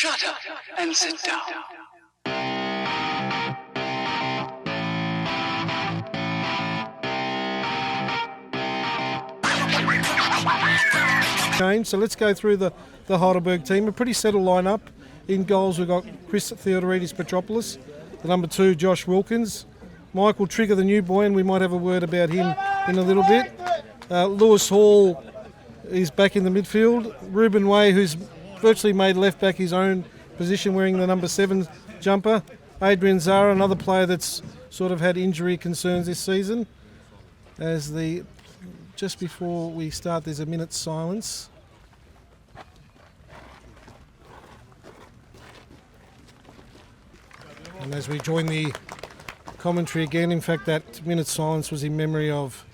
Shut up and sit down. So let's go through the Heidelberg team. A pretty settled lineup. In goals we've got Chris Theodoridis Petropoulos, the number 2 Josh Wilkins, Michael Trigger, the new boy, and we might have a word about him in a little bit. Lewis Hall is back in the midfield. Ruben Way, who's virtually made left back his own position, wearing the number 7 jumper. Adrian Zara, another player that's sort of had injury concerns this season. Just before we start, there's a minute's silence. And as we join the commentary again, in fact that minute's silence was in memory of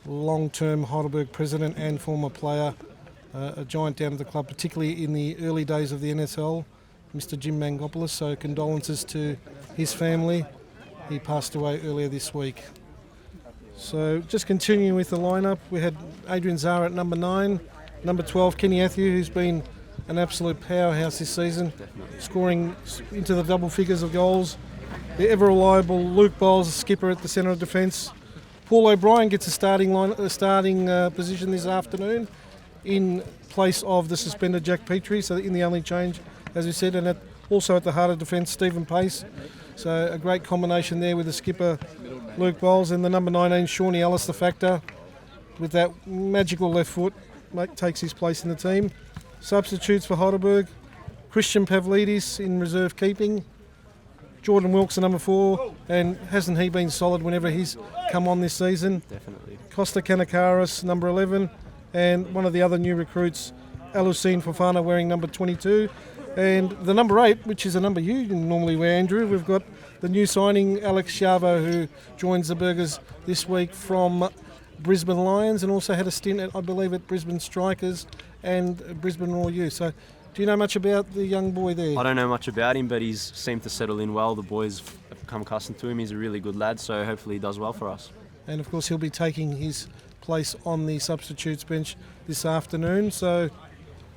long-term Heidelberg president and former player, a giant down at the club, particularly in the early days of the NSL, Mr. Jim Mangopoulos. So condolences to his family. He passed away earlier this week. So just continuing with the lineup, we had Adrian Zara at number 9, number 12 Kenny Athieu, who's been an absolute powerhouse this season, scoring into the double figures of goals. The ever reliable Luke Bowles, skipper at the centre of defence. Paul O'Brien gets a starting position this afternoon in place of the suspended Jack Petrie, so in the only change, as we said, and also at the heart of defence, Stephen Pace. So a great combination there with the skipper Luke Bowles and the number 19 Shawnee Ellis, the factor, with that magical left foot, takes his place in the team. Substitutes for Heidelberg, Christian Pavlidis in reserve keeping, Jordan Wilkes, the number 4, and hasn't he been solid whenever he's come on this season? Definitely. Costa Kanakaris, number 11, and one of the other new recruits, Alusine Fofana, wearing number 22. And the number 8, which is a number you normally wear, Andrew, we've got the new signing, Alex Chavo, who joins the Burgers this week from Brisbane Lions and also had a stint, I believe, at Brisbane Strikers and Brisbane Royal Youth. So do you know much about the young boy there? I don't know much about him, but he's seemed to settle in well. The boys have become accustomed to him. He's a really good lad, so hopefully he does well for us. And of course he'll be taking his place on the substitutes bench this afternoon. So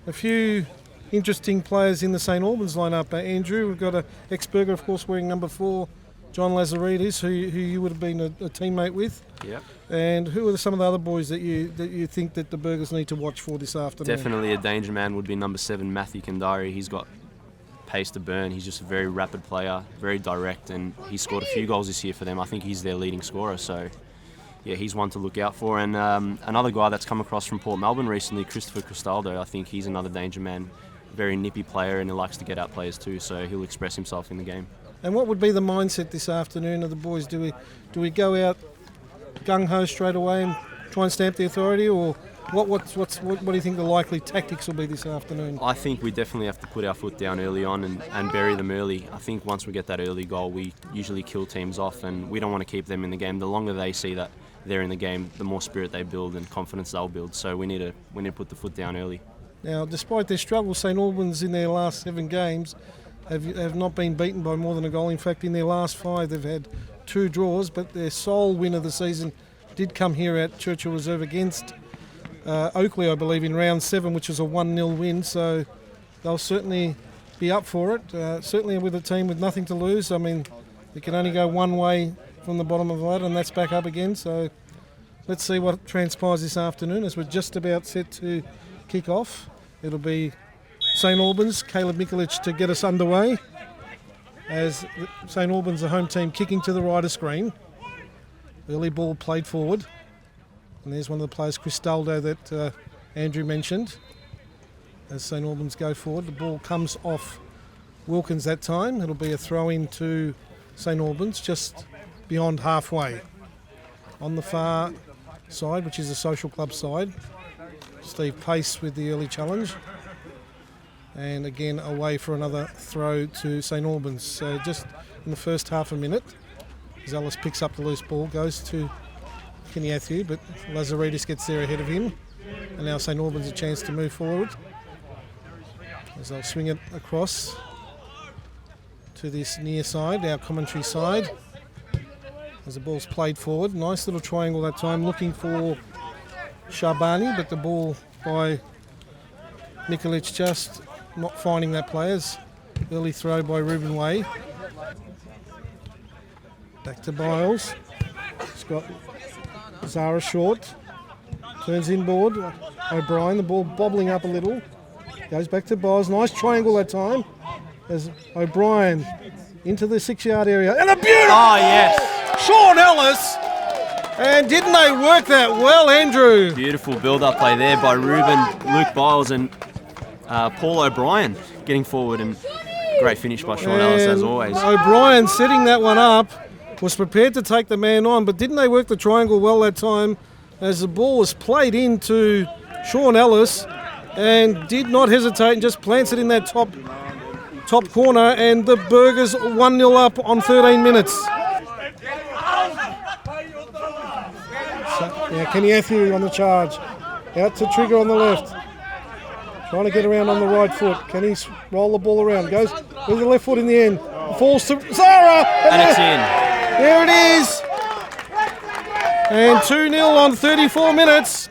a few interesting players in the St Albans lineup. Andrew, we've got an ex-Burger, of course, wearing number 4, John Lazaridis, who you would have been a teammate with. Yep. And who are some of the other boys that you think that the Burgers need to watch for this afternoon? Definitely a danger man would be number 7, Matthew Kandari. He's got pace to burn. He's just a very rapid player, very direct, and he scored a few goals this year for them. I think he's their leading scorer, so yeah, he's one to look out for. And another guy that's come across from Port Melbourne recently, Christopher Cristaldo, I think he's another danger man. Very nippy player, and he likes to get out players too, so he'll express himself in the game. And what would be the mindset this afternoon of the boys? Do we go out gung-ho straight away and try and stamp the authority, or what do you think the likely tactics will be this afternoon? I think we definitely have to put our foot down early on and bury them early. I think once we get that early goal, we usually kill teams off, and we don't want to keep them in the game. The longer they see that they're in the game, the more spirit they build and confidence they'll build. So we need to put the foot down early. Now, despite their struggles, St Albans in their last 7 games have not been beaten by more than a goal. In fact, in their last 5, they've had 2 draws, but their sole win of the season did come here at Churchill Reserve against Oakley, I believe, in round 7, which was a 1-0 win. So they'll certainly be up for it. Certainly with a team with nothing to lose. I mean, it can only go one way from the bottom of the ladder, and that's back up again. So let's see what transpires this afternoon as we're just about set to kick off. It'll be St Albans, Caleb Mikulich to get us underway, as St Albans, the home team, kicking to the right of screen. Early ball played forward, and there's one of the players, Cristaldo, that Andrew mentioned. As St Albans go forward, the ball comes off Wilkins that time. It'll be a throw in to St Albans just beyond halfway. On the far side, which is the social club side, Steve Pace with the early challenge, and again away for another throw to St Albans. So just in the first half a minute, Ellis picks up the loose ball, goes to Kenny Athieu, but Lazaridis gets there ahead of him, and now St Albans a chance to move forward as they'll swing it across to this near side, our commentary side, as the ball's played forward. Nice little triangle that time, looking for Sharbani, but the ball by Mikulich just not finding that players. Early throw by Ruben Way. Back to Biles. He's got Zara short. Turns inboard. O'Brien, the ball bobbling up a little. Goes back to Biles. Nice triangle that time. As O'Brien into the 6-yard area. And a beautiful! Oh, yes. Sean Ellis! And didn't they work that well, Andrew? Beautiful build-up play there by Ruben, Luke Biles and Paul O'Brien getting forward, and great finish by Sean Ellis as always. O'Brien setting that one up, was prepared to take the man on, but didn't they work the triangle well that time as the ball was played into Sean Ellis and did not hesitate and just plants it in that top corner, and the Burgers 1-0 up on 13 minutes. Yeah, Kenny Athew on the charge. Out to Trigger on the left. Trying to get around on the right foot. Can he roll the ball around? Goes with the left foot in the end. Falls to Zara. And it's in. There it is. And 2-0 on 34 minutes.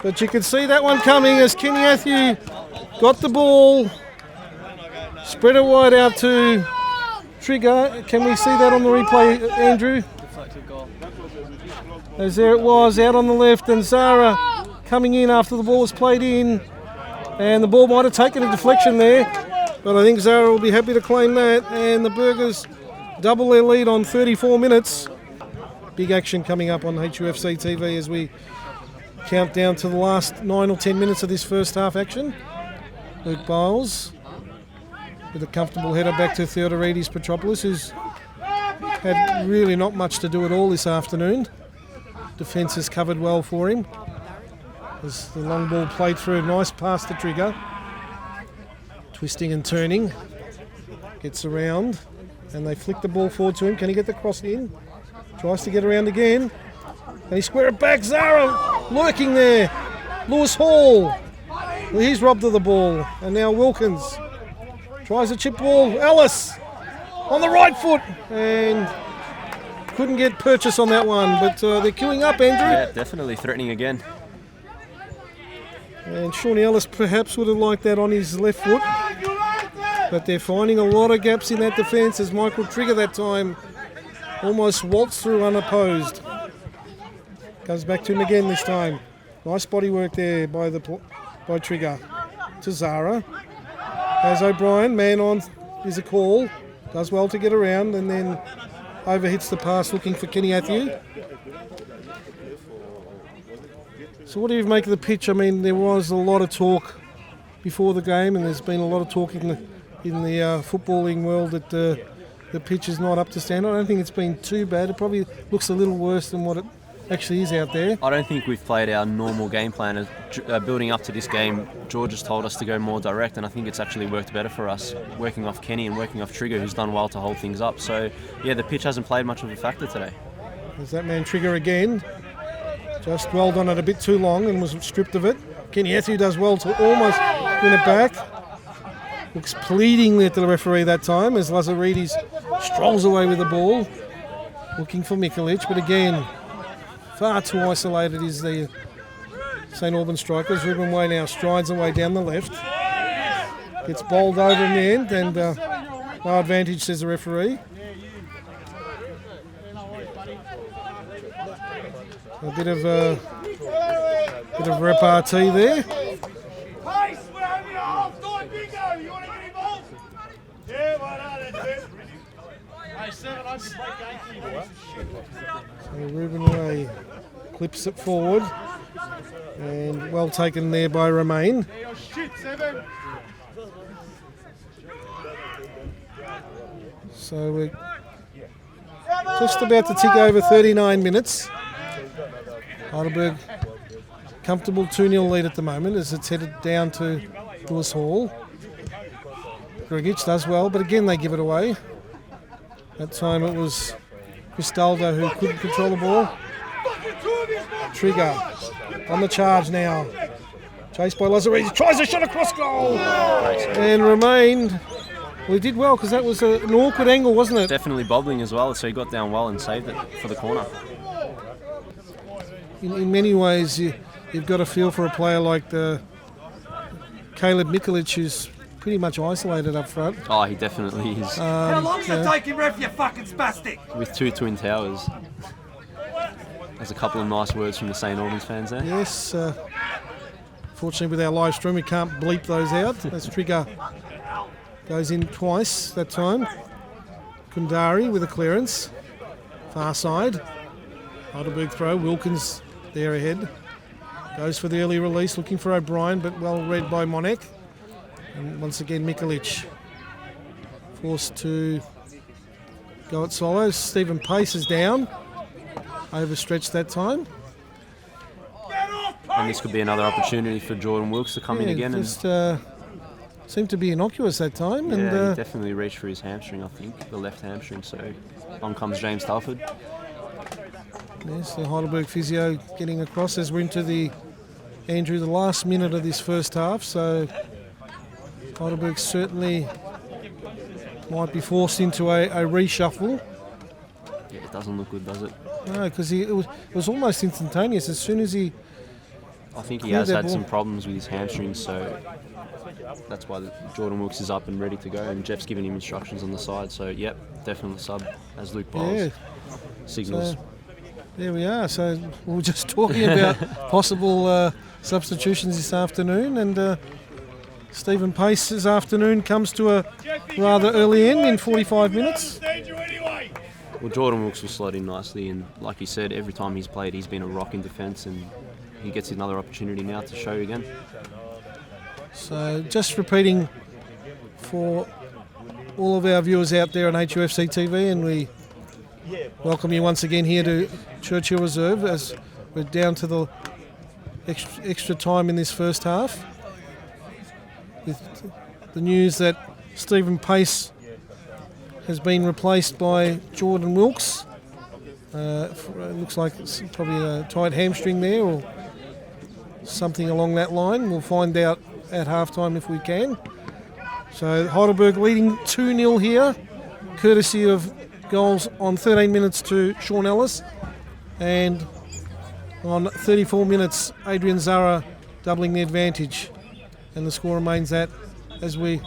But you can see that one coming as Kenny Athew got the ball. Spread it wide out to Trigger. Can we see that on the replay, Andrew? As there it was, out on the left, and Zara coming in after the ball was played in. And the ball might have taken a deflection there, but I think Zara will be happy to claim that. And the Burgers double their lead on 34 minutes. Big action coming up on HUFC TV as we count down to the last 9 or 10 minutes of this first half action. Luke Biles with a comfortable header back to Theodoridis Petropoulos, who's had really not much to do at all this afternoon. Defence has covered well for him. As the long ball played through, nice pass to Trigger. Twisting and turning. Gets around and they flick the ball forward to him. Can he get the cross in? Tries to get around again. And he square it back. Zara lurking there. Lewis Hall. Well, he's robbed of the ball. And now Wilkins tries a chip ball. Ellis on the right foot. And couldn't get purchase on that one. But they're queuing up, Andrew. Yeah, definitely threatening again. And Shawnee Ellis perhaps would have liked that on his left foot. But they're finding a lot of gaps in that defence as Michael Trigger that time almost waltzed through unopposed. Comes back to him again this time. Nice body work there by Trigger. To Zara. Has O'Brien, man on is a call. Does well to get around and then overhits the pass looking for Kenny Athew. So what do you make of the pitch? I mean, there was a lot of talk before the game, and there's been a lot of talk in the footballing world that the pitch is not up to standard. I don't think it's been too bad. It probably looks a little worse than what it actually is out there. I don't think we've played our normal game plan. Building up to this game, George has told us to go more direct, and I think it's actually worked better for us, working off Kenny and working off Trigger, who's done well to hold things up. So, yeah, the pitch hasn't played much of a factor today. There's that man Trigger again. Just dwelled on it a bit too long and was stripped of it. Kenny Athew does well to almost win it back. Looks pleadingly at the referee that time as Lazaridis strolls away with the ball. Looking for Mikulic, but again, far too isolated is the St Albans strikers. Ruben Way now strides away down the left. Gets bowled over in the end and no advantage, says the referee. A bit of repartee there. So Ruben Way clips it forward and well taken there by Romain. So we're just about to tick over 39 minutes. Heidelberg, comfortable 2-0 lead at the moment as it's headed down to Lewis Hall. Grigic does well, but again they give it away. That time it was Cristaldo who couldn't control the ball. Trigger on the charge now. Chased by Lazaridis, tries a shot across goal. And Romain, well, he did well because that was an awkward angle, wasn't it? Definitely bobbling as well, so he got down well and saved it for the corner. In many ways, you've got a feel for a player like the Caleb Mikulic, who's pretty much isolated up front. Oh, he definitely is. How long's it taking, ref, you fucking spastic? With two Twin Towers. There's a couple of nice words from the St Albans fans there. Yes. Fortunately, with our live stream, we can't bleep those out. As Trigger goes in twice that time. Kundari with a clearance. Far side. Heidelberg throw. Wilkins there ahead. Goes for the early release, looking for O'Brien, but well read by Monek. And once again, Mikulic forced to go at solo. Stephen Pace is down. Overstretched that time. And this could be another opportunity for Jordan Wilkes to come in again. Just seemed to be innocuous that time. Yeah, and he definitely reached for his hamstring, I think, the left hamstring. So on comes James Telford. Yes, the Heidelberg physio getting across as we're into the last minute of this first half. So Heidelberg certainly might be forced into a reshuffle. Yeah, it doesn't look good, does it? No, because it was almost instantaneous. As soon as he... I think he has had some problems with his hamstrings, so that's why Jordan Wilkes is up and ready to go, and Jeff's giving him instructions on the side. So, yep, definitely sub as Luke Biles signals. So, there we are. So we were just talking about possible substitutions this afternoon, and Stephen Pace this afternoon comes to a rather early end in 45 minutes. Well, Jordan Wilkes will slot in nicely, and like you said, every time he's played, he's been a rock in defence, and he gets another opportunity now to show again. So just repeating for all of our viewers out there on HUFC TV, and we welcome you once again here to Churchill Reserve as we're down to the extra time in this first half, with the news that Stephen Pace has been replaced by Jordan Wilkes. It looks like it's probably a tight hamstring there or something along that line. We'll find out at halftime if we can. So Heidelberg leading 2-0 here, courtesy of goals on 13 minutes to Sean Ellis, and on 34 minutes Adrian Zara doubling the advantage, and the score remains that as we...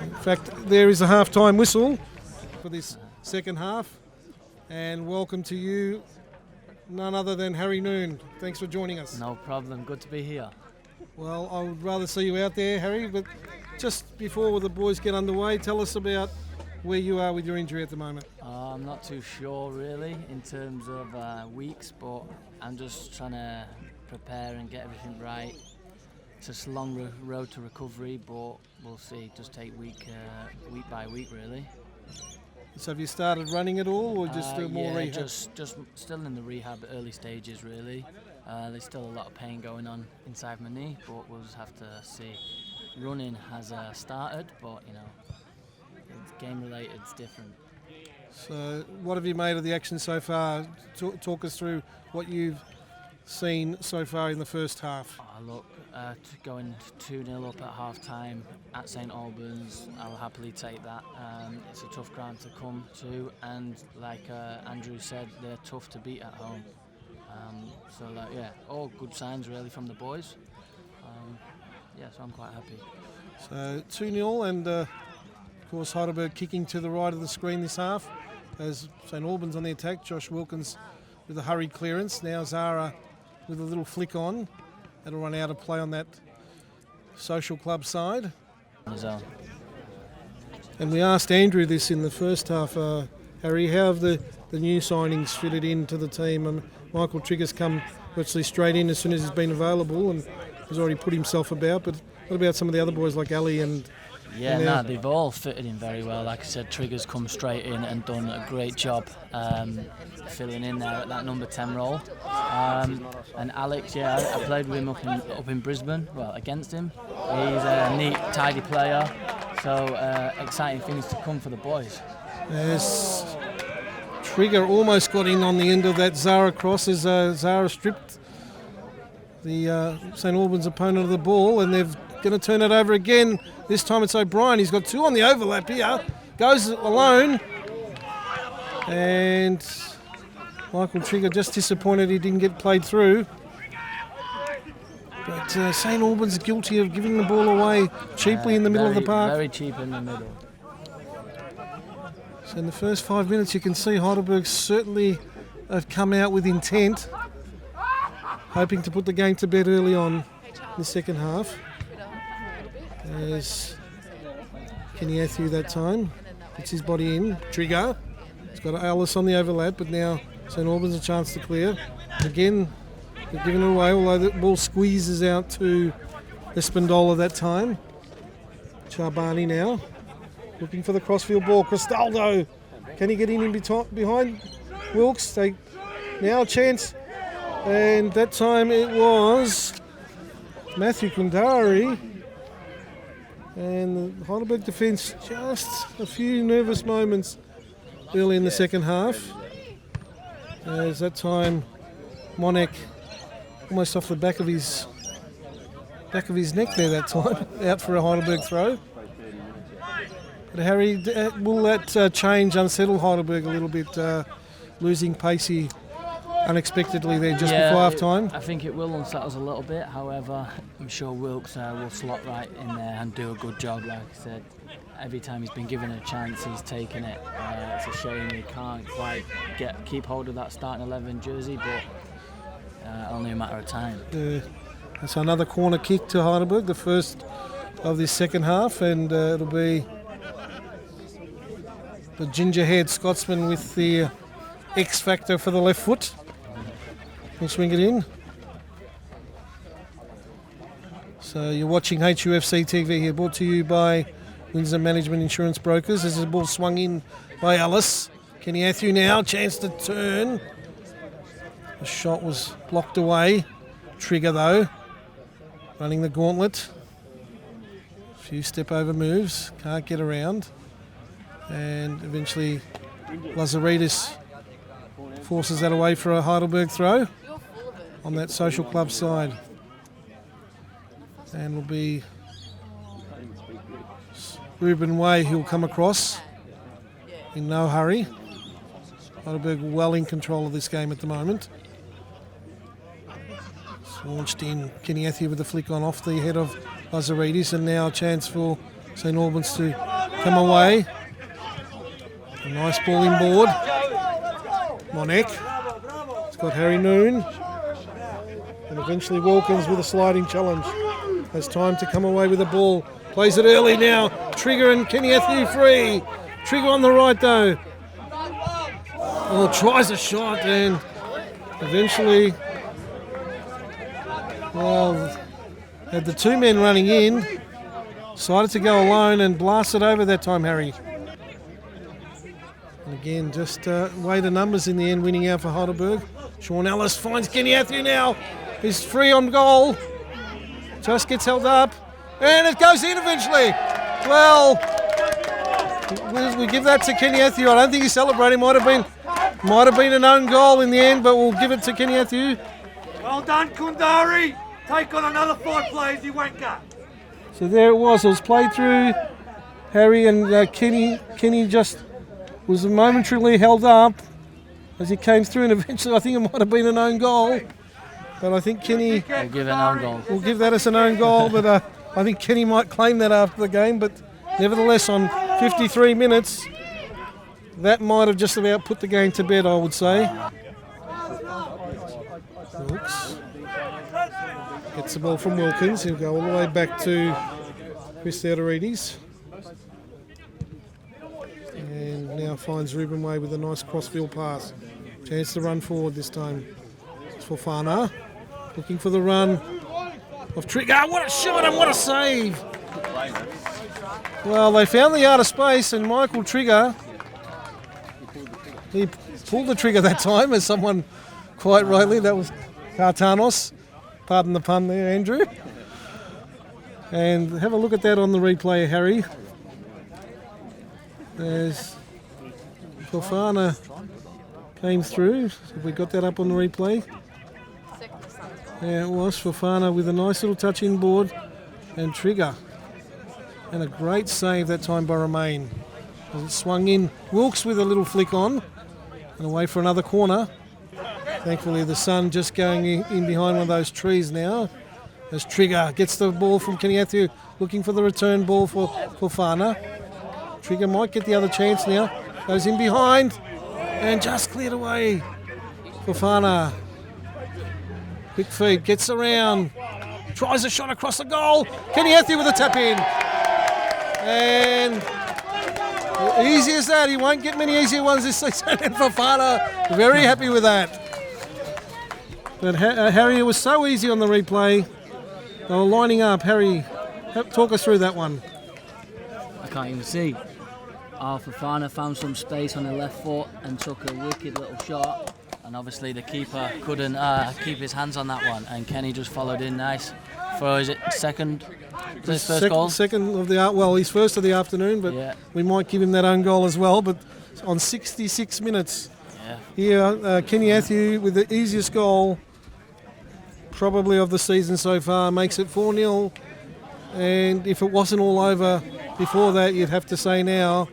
In fact, there is a half-time whistle for this second half, and welcome to you, none other than Harry Noon. Thanks for joining us. No problem, good to be here. Well, I would rather see you out there, Harry, but just before the boys get underway, tell us about where you are with your injury at the moment. I'm not too sure really in terms of weeks, but I'm just trying to prepare and get everything right. It's just a long road to recovery, but we'll see. Just take week by week, really. So have you started running at all, or just more rehab? just still in the rehab early stages, really. There's still a lot of pain going on inside my knee, but we'll just have to see. Running has started, but you know, it's game related, it's different. So what have you made of the action so far? Talk us through what you've seen so far in the first half. Look, going 2-0 up at half-time at St Albans, I'll happily take that. It's a tough ground to come to, and like Andrew said, they're tough to beat at home. All good signs really from the boys. So I'm quite happy. So 2-0, and of course Heidelberg kicking to the right of the screen this half as St Albans on the attack. Josh Wilkins with a hurried clearance. Now Zara with a little flick on. That'll run out of play on that social club side. And we asked Andrew this in the first half, Harry, how have the new signings fitted into the team? Michael Trigger's come virtually straight in as soon as he's been available and has already put himself about, but what about some of the other boys like Ali and... they've all fitted in very well. Like I said, Trigger's come straight in and done a great job filling in there at that number 10 role. And Alex, I played with him up in Brisbane, against him. He's a neat, tidy player, so exciting things to come for the boys. Yes, Trigger almost got in on the end of that Zara cross as Zara stripped the St Albans opponent of the ball, and they're going to turn it over again. This time it's O'Brien. He's got two on the overlap here. Goes alone. And Michael Trigger just disappointed he didn't get played through. But but St Albans guilty of giving the ball away cheaply in the middle of the park. Very cheap in the middle. So in the first 5 minutes, you can see Heidelberg certainly have come out with intent, hoping to put the game to bed early on in the second half. There's Kenny Athieu that time, puts his body in, trigger. He's got Alice on the overlap, but now St Albans a chance to clear. Again, they're giving it away, although the ball squeezes out to Espindola that time. Charbani now, looking for the crossfield ball. Cristaldo, can he get in behind Wilkes? They now a chance, and that time it was Matthew Kundari. And the Heidelberg defence just a few nervous moments early in the second half. As that time Monek almost off the back of his neck there that time, out for a Heidelberg throw. But Harry, will that change, unsettle Heidelberg a little bit, losing Pacey unexpectedly there just before half time? I think it will unsettle us a little bit. However, I'm sure Wilkes will slot right in there and do a good job. Like I said, every time he's been given a chance, he's taken it. It's a shame he can't quite keep hold of that starting 11 jersey, but only a matter of time. That's another corner kick to Heidelberg, the first of this second half, and it'll be the ginger-haired Scotsman with the X factor for the left foot. We'll swing it in. So you're watching HUFC TV here, brought to you by Windsor Management Insurance Brokers. This is a ball swung in by Alice. Kenny Athieu now, chance to turn. The shot was blocked away. Trigger though, running the gauntlet. A few step over moves, can't get around. And eventually Lazaridis forces that away for a Heidelberg throw on that social club side. And will be Ruben Way who'll come across in no hurry. Heidelberg well in control of this game at the moment. It's launched in Kenny Athieu with a flick on off the head of Lazaridis, and now a chance for St Albans to come away. A nice ball inboard. Monek. It's got Harry Noon. And eventually Wilkins with a sliding challenge. Has time to come away with the ball. Plays it early now. Trigger and Kenny Athieu free. Trigger on the right though. Oh, tries a shot and eventually, well, had the two men running in. Decided to go alone and blast it over that time, Harry. And again, just way the numbers in the end, winning out for Heidelberg. Sean Ellis finds Kenny Athieu now. He's free on goal. Just gets held up. And it goes in eventually. Well, we give that to Kenny Athieu. I don't think he's celebrating. Might have been an own goal in the end, but we'll give it to Kenny Athieu. Well done, Kundari. Take on another 5 players, you wanker. So there it was. It was played through Harry and Kenny. Kenny just was momentarily held up as he came through, and eventually I think it might have been an own goal. But I think Kenny We'll give it an own goal. We'll give that as an own goal, but I think Kenny might claim that after the game. But nevertheless, on 53 minutes, that might have just about put the game to bed, I would say. Wilkes gets the ball from Wilkins. He'll go all the way back to Chris Theodorides. And now finds Ruben Way with a nice crossfield pass. Chance to run forward this time. It's Fofana. Looking for the run of Trigger. What a shot and what a save! Well, they found the yard of space, and Michael Trigger, he pulled the trigger that time, as someone quite rightly, that was Cartanos. Pardon the pun there, Andrew. And have a look at that on the replay, Harry. There's Fofana came through. Have we got that up on the replay? Yeah, it was Fofana with a nice little touch inboard and Trigger. And a great save that time by Romain. As it swung in, Wilkes with a little flick on and away for another corner. Thankfully the sun just going in behind one of those trees now As Trigger gets the ball from Kenyathi, looking for the return ball for Fofana. Trigger might get the other chance now. Goes in behind and just cleared away. Fofana. Quick feed, gets around. Tries a shot across the goal. Kenyathi with a tap in. And easy as that. He won't get many easier ones this season. And Fofana, very happy with that. But Harry, it was so easy on the replay. They were lining up. Harry, talk us through that one. I can't even see. Fofana found some space on the left foot and took a wicked little shot. And obviously the keeper couldn't keep his hands on that one. And Kenny just followed in nice for, is it second? His first goal? Second of the, well, his first of the afternoon, but yeah. We might give him that own goal as well. But on 66 minutes, here, Kenyathi with the easiest goal probably of the season so far, makes it 4-0. And if it wasn't all over before that, you'd have to say now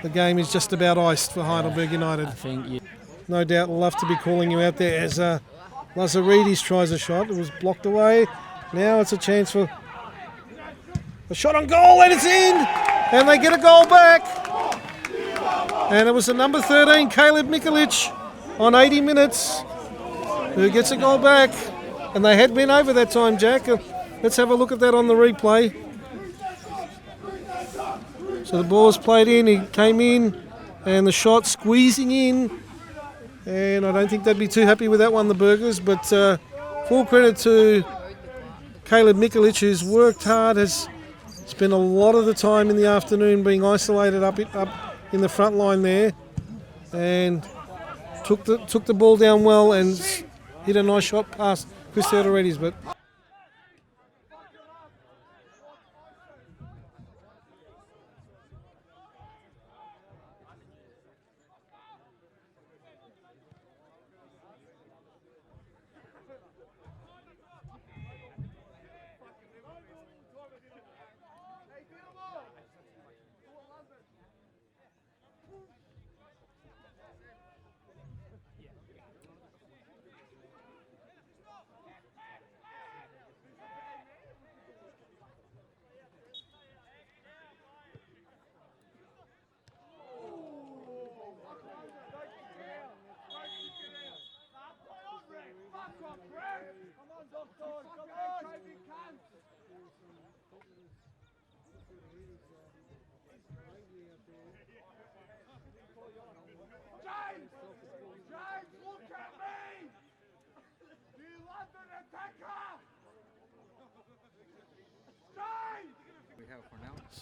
the game is just about iced for Heidelberg United. I think no doubt we'll love to be calling you out there as Lazaridis tries a shot. It was blocked away. Now it's a chance for a shot on goal, and it's in! And they get a goal back. And it was the number 13, Caleb Mikulic, on 80 minutes, who gets a goal back. And they had been over that time, Jack. Let's have a look at that on the replay. So the ball's played in, he came in, and the shot squeezing in. And I don't think they'd be too happy with that one, the Burgers. But full credit to Caleb Mikulic, who's worked hard, has spent a lot of the time in the afternoon being isolated up in the front line there, and took the ball down well and hit a nice shot past Chris Theodoridis. But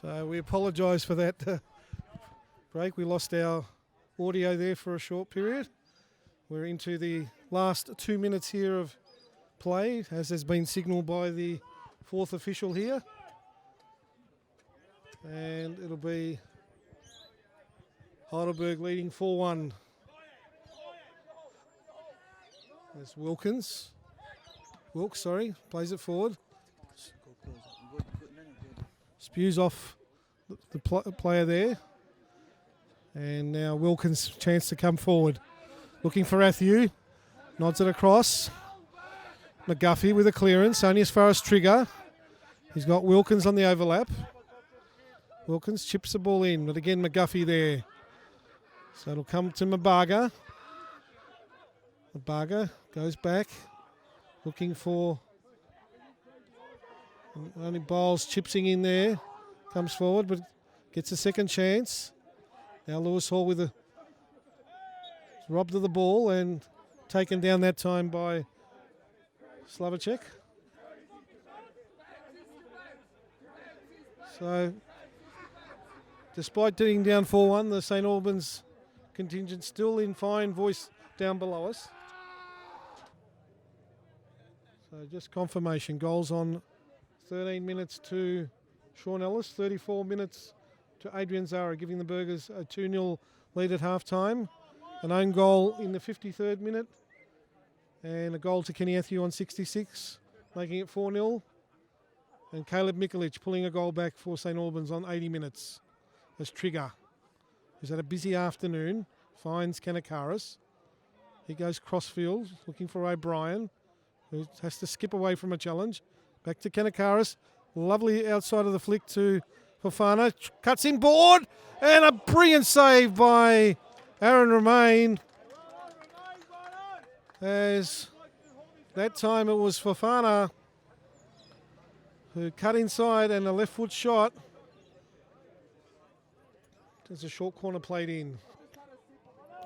so we apologise for that break. We lost our audio there for a short period. We're into the last 2 minutes here of play, as has been signalled by the fourth official here. And it'll be Heidelberg leading 4-1. There's Wilkes, plays it forward. Spews off the player there. And now Wilkins' chance to come forward. Looking for Athieu. Nods it across. McGuffey with a clearance, only as far as Trigger. He's got Wilkins on the overlap. Wilkins chips the ball in, but again McGuffey there. So it'll come to Mabaga. Mabaga goes back, looking for... Only Bowles chipsing in there. Comes forward, but gets a second chance. Now Lewis Hall with a... robbed of the ball and taken down that time by Slavacek. So, despite being down 4-1, the St Albans contingent still in fine voice down below us. So just confirmation, goals on 13 minutes to Sean Ellis, 34 minutes to Adrian Zara, giving the Burgers a 2-0 lead at half-time. An own goal in the 53rd minute and a goal to Kenyathi on 66, making it 4-0. And Caleb Mikulic pulling a goal back for St Albans on 80 minutes as Trigger, who's had a busy afternoon, finds Kanakaris. He goes crossfield looking for O'Brien, who has to skip away from a challenge. Back to Kanakaris. Lovely outside of the flick to Fofana. Cuts in board. And a brilliant save by Aaron Romain. As that time it was Fofana who cut inside and a left foot shot. There's a short corner played in.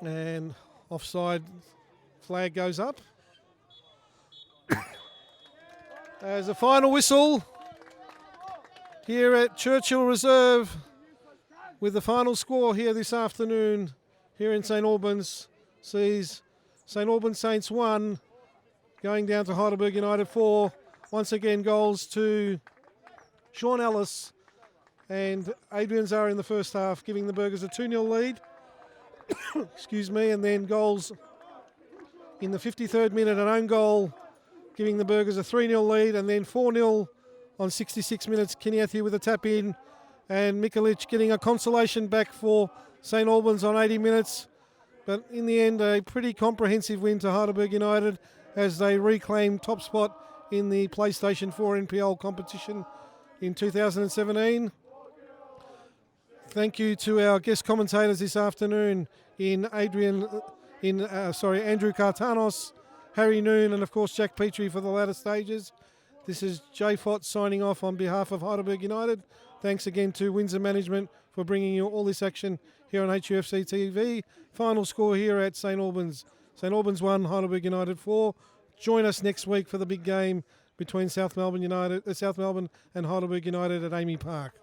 And offside flag goes up. As a final whistle here at Churchill Reserve with the final score here this afternoon here in St Albans sees St Albans Saints 1 going down to Heidelberg United 4. Once again goals to Sean Ellis and Adrian Zara in the first half, giving the Burgers a 2-0 lead. Excuse me, and then goals in the 53rd minute, an own goal, giving the Burgers a 3-0 lead, and then 4-0 on 66 minutes. Kiniathi with a tap in, and Mikalic getting a consolation back for St Albans on 80 minutes. But in the end, a pretty comprehensive win to Heidelberg United as they reclaim top spot in the PlayStation 4 NPL competition in 2017. Thank you to our guest commentators this afternoon in Andrew Cartanos, Harry Noon, and of course Jack Petrie for the latter stages. This is Jay Fott signing off on behalf of Heidelberg United. Thanks again to Windsor Management for bringing you all this action here on HUFC TV. Final score here at St Albans. St Albans 1, Heidelberg United 4. Join us next week for the big game between South Melbourne and Heidelberg United at Amy Park.